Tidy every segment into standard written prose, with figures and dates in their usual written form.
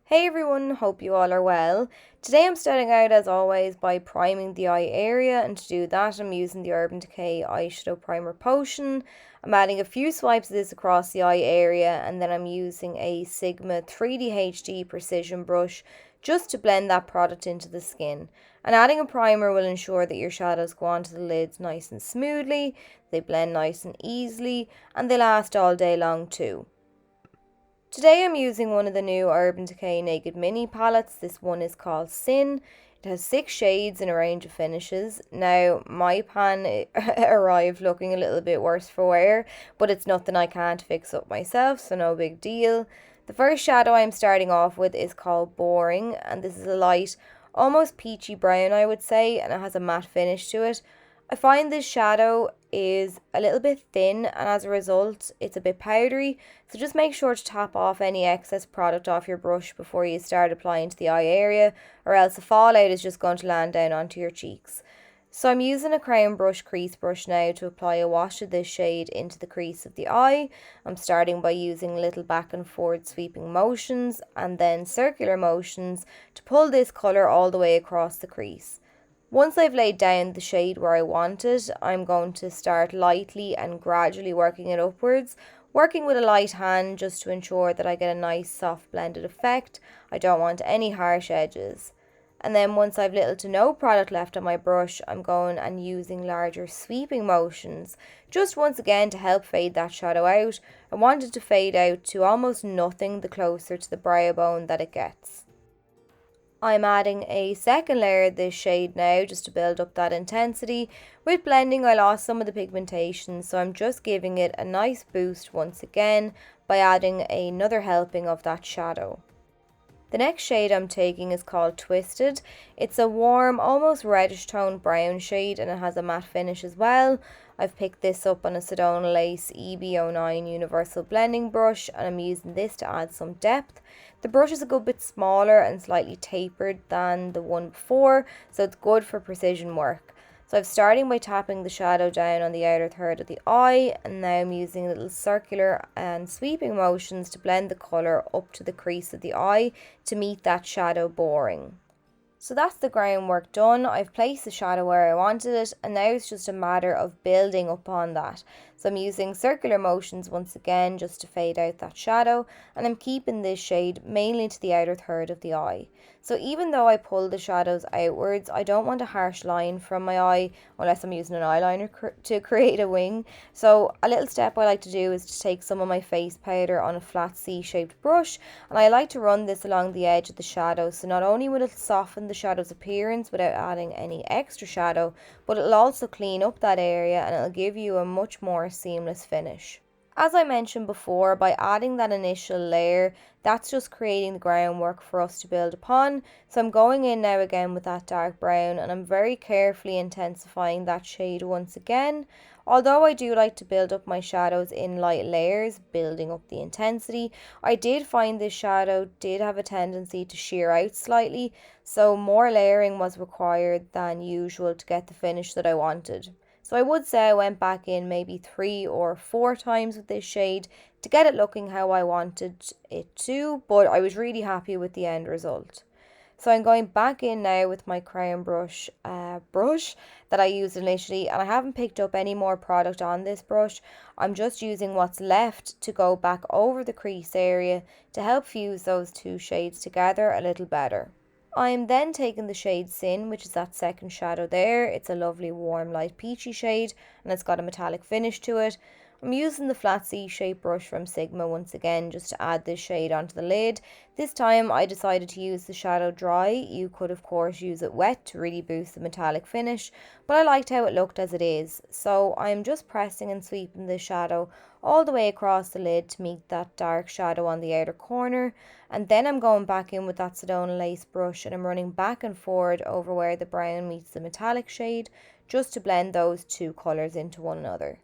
Hey everyone, hope you all are well. Today I'm starting out as always by priming the eye area, and to do that I'm using the Urban Decay Eyeshadow Primer Potion. I'm adding a few swipes of this across the eye area, and then I'm using a Sigma 3D HD precision brush just to blend that product into the skin. And adding a primer will ensure that your shadows go onto the lids nice and smoothly, they blend nice and easily, and they last all day long too. Today I'm using one of the new Urban Decay Naked mini palettes. This one is called Sin. It has 6 shades in a range of finishes. Now, my pan arrived looking a little bit worse for wear, but it's nothing I can't fix up myself, so no big deal. The first shadow I'm starting off with is called Boring, and this is a light, almost peachy brown I would say, and it has a matte finish to it. I find this shadow is a little bit thin, and as a result it's a bit powdery, so just make sure to tap off any excess product off your brush before you start applying to the eye area, or else the fallout is just going to land down onto your cheeks. So I'm using a crown brush crease brush now to apply a wash of this shade into the crease of the eye. I'm starting by using little back and forward sweeping motions and then circular motions to pull this colour all the way across the crease. Once I've laid down the shade where I want it, I'm going to start lightly and gradually working it upwards, working with a light hand just to ensure that I get a nice soft blended effect. I don't want any harsh edges. And then once I've little to no product left on my brush, I'm going and using larger sweeping motions, just once again to help fade that shadow out. I want it to fade out to almost nothing the closer to the brow bone that it gets. I'm adding a second layer of this shade now just to build up that intensity. With blending I lost some of the pigmentation, so I'm just giving it a nice boost once again by adding another helping of that shadow. The next shade I'm taking is called Twisted. It's a warm, almost reddish toned brown shade, and it has a matte finish as well. I've picked this up on a Sedona Lace EB09 Universal Blending Brush, and I'm using this to add some depth. The brush is a good bit smaller and slightly tapered than the one before, so it's good for precision work. So I'm starting by tapping the shadow down on the outer third of the eye, and now I'm using little circular and sweeping motions to blend the colour up to the crease of the eye to meet that shadow boring. So that's the groundwork done. I've placed the shadow where I wanted it, and now it's just a matter of building upon that. So I'm using circular motions once again just to fade out that shadow, and I'm keeping this shade mainly to the outer third of the eye. So even though I pull the shadows outwards, I don't want a harsh line from my eye unless I'm using an eyeliner to create a wing. So a little step I like to do is to take some of my face powder on a flat C-shaped brush, and I like to run this along the edge of the shadow, so not only will it soften the shadow's appearance without adding any extra shadow, but it'll also clean up that area and it'll give you a much more seamless finish. As I mentioned before, by adding that initial layer, that's just creating the groundwork for us to build upon. So I'm going in now again with that dark brown, and I'm very carefully intensifying that shade once again. Although I do like to build up my shadows in light layers, building up the intensity, I did find this shadow did have a tendency to shear out slightly, so more layering was required than usual to get the finish that I wanted. So I would say I went back in maybe 3 or 4 times with this shade to get it looking how I wanted it to, but I was really happy with the end result. So I'm going back in now with my crown brush that I used initially, and I haven't picked up any more product on this brush. I'm just using what's left to go back over the crease area to help fuse those two shades together a little better. I'm then taking the shade Sin, which is that second shadow there. It's a lovely warm light peachy shade, and it's got a metallic finish to it. I'm using the flat C-shaped brush from Sigma once again just to add this shade onto the lid. This time I decided to use the shadow dry. You could of course use it wet to really boost the metallic finish, but I liked how it looked as it is. So I'm just pressing and sweeping the shadow all the way across the lid to meet that dark shadow on the outer corner, and then I'm going back in with that Sedona Lace brush and I'm running back and forward over where the brown meets the metallic shade just to blend those two colours into one another.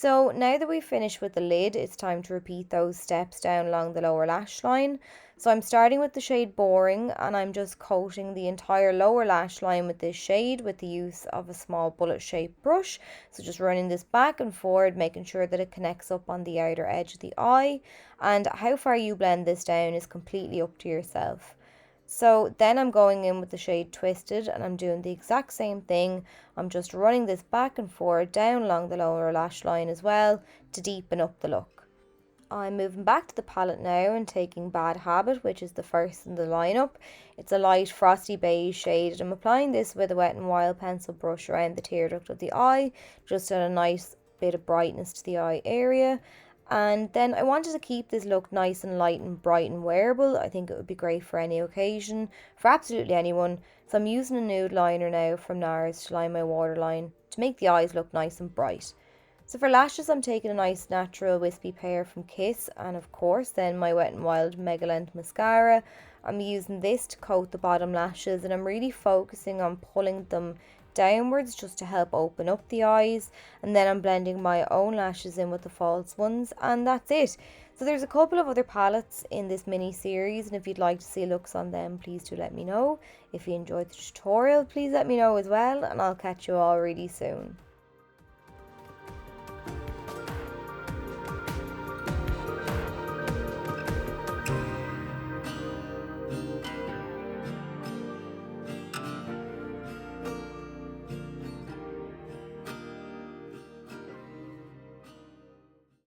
So now that we've finished with the lid, it's time to repeat those steps down along the lower lash line. So I'm starting with the shade Boring, and I'm just coating the entire lower lash line with this shade with the use of a small bullet shaped brush. So just running this back and forward, making sure that it connects up on the outer edge of the eye. And how far you blend this down is completely up to yourself. So then I'm going in with the shade Twisted, and I'm doing the exact same thing. I'm just running this back and forward down along the lower lash line as well to deepen up the look. I'm moving back to the palette now and taking Bad Habit, which is the first in the lineup. It's a light frosty beige shade. I'm applying this with a Wet n Wild pencil brush around the tear duct of the eye, just to add a nice bit of brightness to the eye area. And then I wanted to keep this look nice and light and bright and wearable. I think it would be great for any occasion, for absolutely anyone. So I'm using a nude liner now from NARS to line my waterline to make the eyes look nice and bright. So for lashes, I'm taking a nice natural wispy pair from Kiss, and of course then my Wet n Wild Mega Length Mascara. I'm using this to coat the bottom lashes, and I'm really focusing on pulling them downwards just to help open up the eyes, and then I'm blending my own lashes in with the false ones, and that's it. So there's a couple of other palettes in this mini series, and if you'd like to see looks on them, please do let me know. If you enjoyed the tutorial, please let me know as well, and I'll catch you all really soon.